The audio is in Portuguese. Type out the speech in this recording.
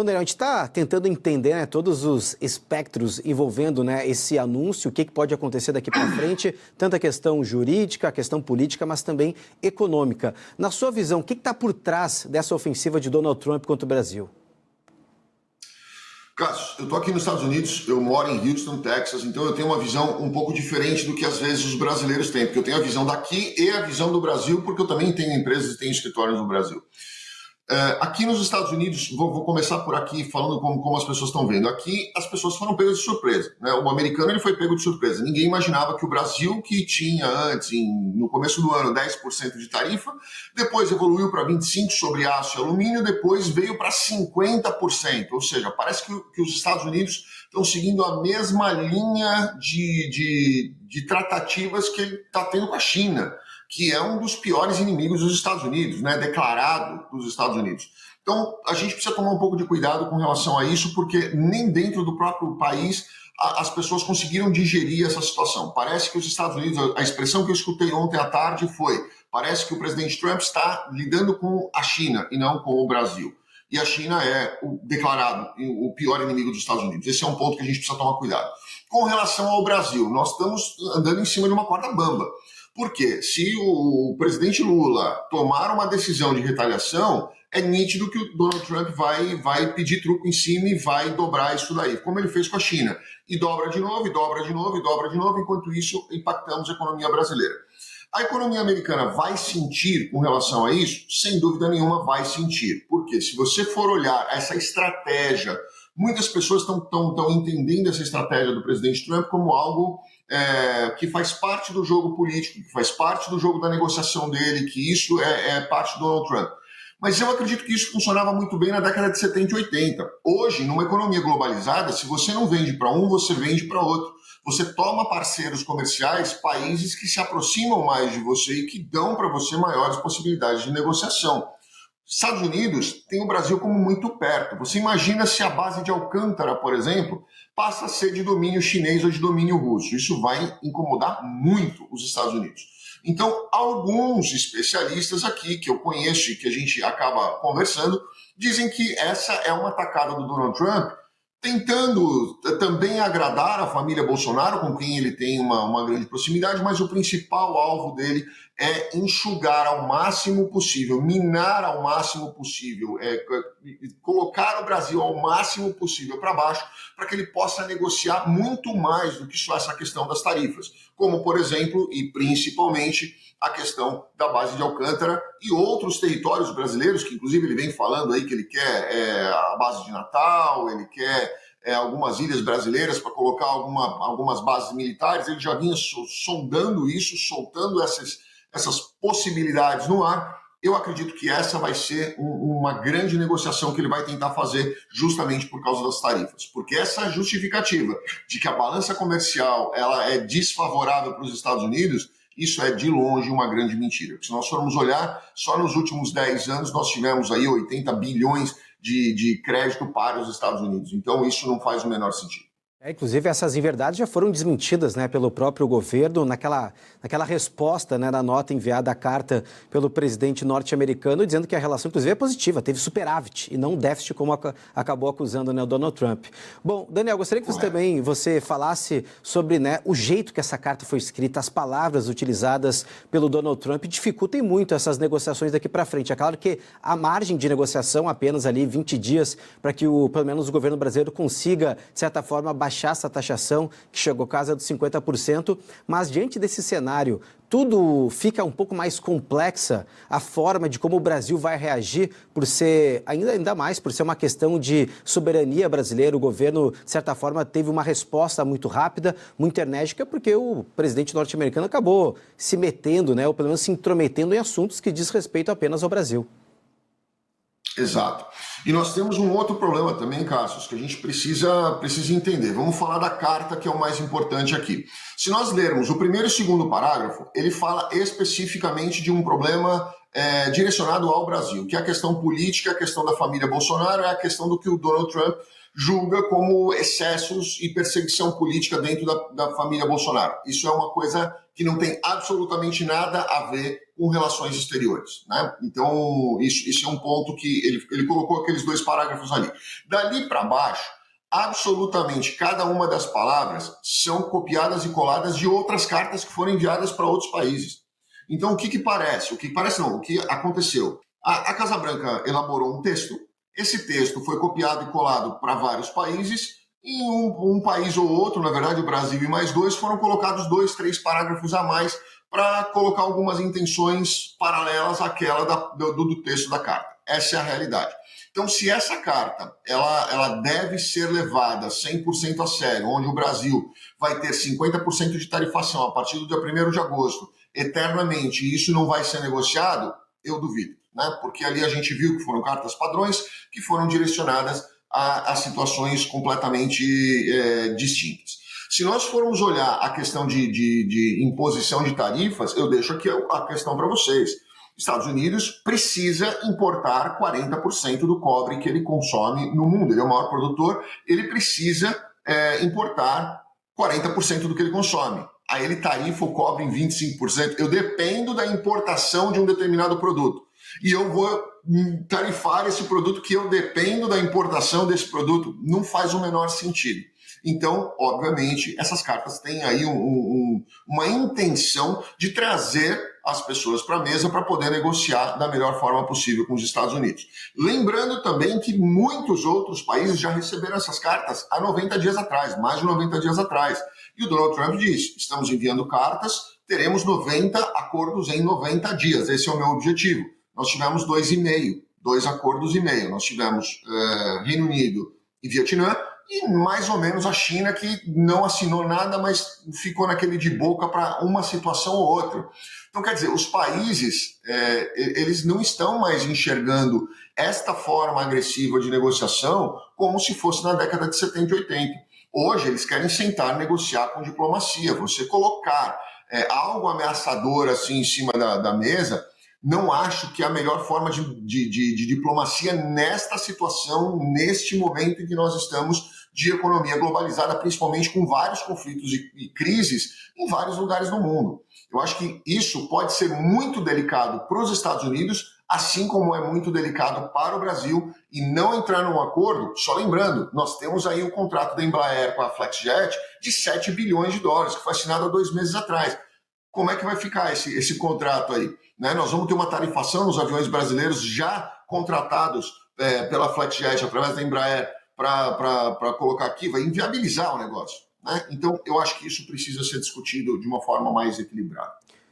Bom, Daniel, a gente está tentando entender, né, todos os espectros envolvendo, né, esse anúncio, o que pode acontecer daqui para frente, tanto a questão jurídica, a questão política, mas também econômica. Na sua visão, o que está por trás dessa ofensiva de Donald Trump contra o Brasil? Cássio, eu estou aqui nos Estados Unidos, eu moro em Houston, Texas, então eu tenho uma visão um pouco diferente do que às vezes os brasileiros têm, porque eu tenho a visão daqui e a visão do Brasil, porque eu também tenho empresas e tenho escritórios no Brasil. Aqui nos Estados Unidos, vou começar por aqui falando como as pessoas estão vendo. Aqui as pessoas foram pegas de surpresa, né? O americano ele foi pego de surpresa. Ninguém imaginava que o Brasil, que tinha antes, no começo do ano, 10% de tarifa, depois evoluiu para 25% sobre aço e alumínio, depois veio para 50%. Ou seja, parece que os Estados Unidos estão seguindo a mesma linha de tratativas que ele está tendo com a China, que é um dos piores inimigos dos Estados Unidos, né, declarado dos Estados Unidos. Então, a gente precisa tomar um pouco de cuidado com relação a isso, porque nem dentro do próprio país as pessoas conseguiram digerir essa situação. Parece que os Estados Unidos, a expressão que eu escutei ontem à tarde foi, parece que o presidente Trump está lidando com a China e não com o Brasil. E a China é declarado o pior inimigo dos Estados Unidos. Esse é um ponto que a gente precisa tomar cuidado. Com relação ao Brasil, nós estamos andando em cima de uma corda bamba. Porque se o presidente Lula tomar uma decisão de retaliação, é nítido que o Donald Trump vai pedir truco em cima e vai dobrar isso daí, como ele fez com a China. E dobra de novo, e dobra de novo, e dobra de novo, enquanto isso impactamos a economia brasileira. A economia americana vai sentir com relação a isso? Sem dúvida nenhuma vai sentir. Porque se você for olhar essa estratégia, muitas pessoas estão entendendo essa estratégia do presidente Trump como algo que faz parte do jogo político, que faz parte do jogo da negociação dele, que isso é parte do Donald Trump. Mas eu acredito que isso funcionava muito bem na década de 70 e 80. Hoje, numa economia globalizada, se você não vende para um, você vende para outro. Você toma parceiros comerciais, países que se aproximam mais de você e que dão para você maiores possibilidades de negociação. Estados Unidos tem o Brasil como muito perto. Você imagina se a base de Alcântara, por exemplo, passa a ser de domínio chinês ou de domínio russo. Isso vai incomodar muito os Estados Unidos. Então, alguns especialistas aqui que eu conheço e que a gente acaba conversando, dizem que essa é uma tacada do Donald Trump tentando também agradar a família Bolsonaro, com quem ele tem uma grande proximidade, mas o principal alvo dele é enxugar ao máximo possível, minar ao máximo possível, colocar o Brasil ao máximo possível para baixo, para que ele possa negociar muito mais do que só essa questão das tarifas, como, por exemplo, e principalmente, a questão da base de Alcântara e outros territórios brasileiros, que inclusive ele vem falando aí que ele quer a base de Natal, ele quer algumas ilhas brasileiras para colocar algumas bases militares. Ele já vinha sondando isso, soltando essas possibilidades no ar. Eu acredito que essa vai ser uma grande negociação que ele vai tentar fazer justamente por causa das tarifas. Porque essa justificativa de que a balança comercial ela é desfavorável para os Estados Unidos, isso é de longe uma grande mentira. Se nós formos olhar, só nos últimos 10 anos nós tivemos aí 80 bilhões de crédito para os Estados Unidos. Então isso não faz o menor sentido. Inclusive, essas inverdades já foram desmentidas, né, pelo próprio governo naquela resposta, né, na nota enviada à carta pelo presidente norte-americano, dizendo que a relação, inclusive, é positiva, teve superávit e não déficit, como acabou acusando, né, o Donald Trump. Bom, Daniel, gostaria que você falasse sobre, né, o jeito que essa carta foi escrita, as palavras utilizadas pelo Donald Trump dificultem muito essas negociações daqui para frente. É claro que a margem de negociação, apenas ali 20 dias, para que pelo menos o governo brasileiro consiga, de certa forma, baixar essa taxação, que chegou a casa dos 50%, mas diante desse cenário, tudo fica um pouco mais complexa, a forma de como o Brasil vai reagir, por ser, ainda mais, por ser uma questão de soberania brasileira. O governo, de certa forma, teve uma resposta muito rápida, muito enérgica, porque o presidente norte-americano acabou se metendo, né, ou pelo menos se intrometendo em assuntos que diz respeito apenas ao Brasil. Exato. E nós temos um outro problema também, Cassius, que a gente precisa entender. Vamos falar da carta, que é o mais importante aqui. Se nós lermos o primeiro e o segundo parágrafo, ele fala especificamente de um problema direcionado ao Brasil, que é a questão política, a questão da família Bolsonaro, é a questão do que o Donald Trump julga como excessos e perseguição política dentro da família Bolsonaro. Isso é uma coisa que não tem absolutamente nada a ver com relações exteriores, né? Então, isso é um ponto que ele colocou aqueles 2 parágrafos ali. Dali para baixo, absolutamente cada uma das palavras são copiadas e coladas de outras cartas que foram enviadas para outros países. Então, o que parece? O que parece não, o que aconteceu? A Casa Branca elaborou um texto, esse texto foi copiado e colado para vários países, e um país ou outro, na verdade o Brasil e mais 2, foram colocados 2, 3 parágrafos a mais para colocar algumas intenções paralelas àquela do texto da carta. Essa é a realidade. Então, se essa carta ela deve ser levada 100% a sério, onde o Brasil vai ter 50% de tarifação a partir do dia 1º de agosto, eternamente, e isso não vai ser negociado, eu duvido, né? Porque ali a gente viu que foram cartas padrões que foram direcionadas a situações completamente distintas. Se nós formos olhar a questão de imposição de tarifas, eu deixo aqui a questão para vocês. Estados Unidos precisa importar 40% do cobre que ele consome no mundo. Ele é o maior produtor, ele precisa importar 40% do que ele consome. Aí ele tarifa o cobre em 25%. Eu dependo da importação de um determinado produto. E eu vou tarifar esse produto que eu dependo da importação desse produto. Não faz o menor sentido. Então, obviamente, essas cartas têm aí uma intenção de trazer as pessoas para a mesa para poder negociar da melhor forma possível com os Estados Unidos. Lembrando também que muitos outros países já receberam essas cartas há 90 dias atrás, mais de 90 dias atrás. E o Donald Trump diz, estamos enviando cartas, teremos 90 acordos em 90 dias. Esse é o meu objetivo. Nós tivemos 2 acordos e meio. Nós tivemos Reino Unido e Vietnã, e mais ou menos a China, que não assinou nada, mas ficou naquele de boca para uma situação ou outra. Então, quer dizer, os países, eles não estão mais enxergando esta forma agressiva de negociação como se fosse na década de 70 e 80. Hoje, eles querem sentar, negociar com diplomacia. Você colocar algo ameaçador assim em cima da mesa, não acho que é a melhor forma de diplomacia nesta situação, neste momento em que nós estamos de economia globalizada, principalmente com vários conflitos e crises em vários lugares do mundo. Eu acho que isso pode ser muito delicado para os Estados Unidos, assim como é muito delicado para o Brasil, e não entrar num acordo, só lembrando, nós temos aí um contrato da Embraer com a Flexjet de 7 bilhões de dólares, que foi assinado há 2 meses atrás. Como é que vai ficar esse contrato aí? Né? Nós vamos ter uma tarifação nos aviões brasileiros já contratados pela Flexjet, através da Embraer, para colocar aqui, vai inviabilizar o negócio, né? Então, eu acho que isso precisa ser discutido de uma forma mais equilibrada.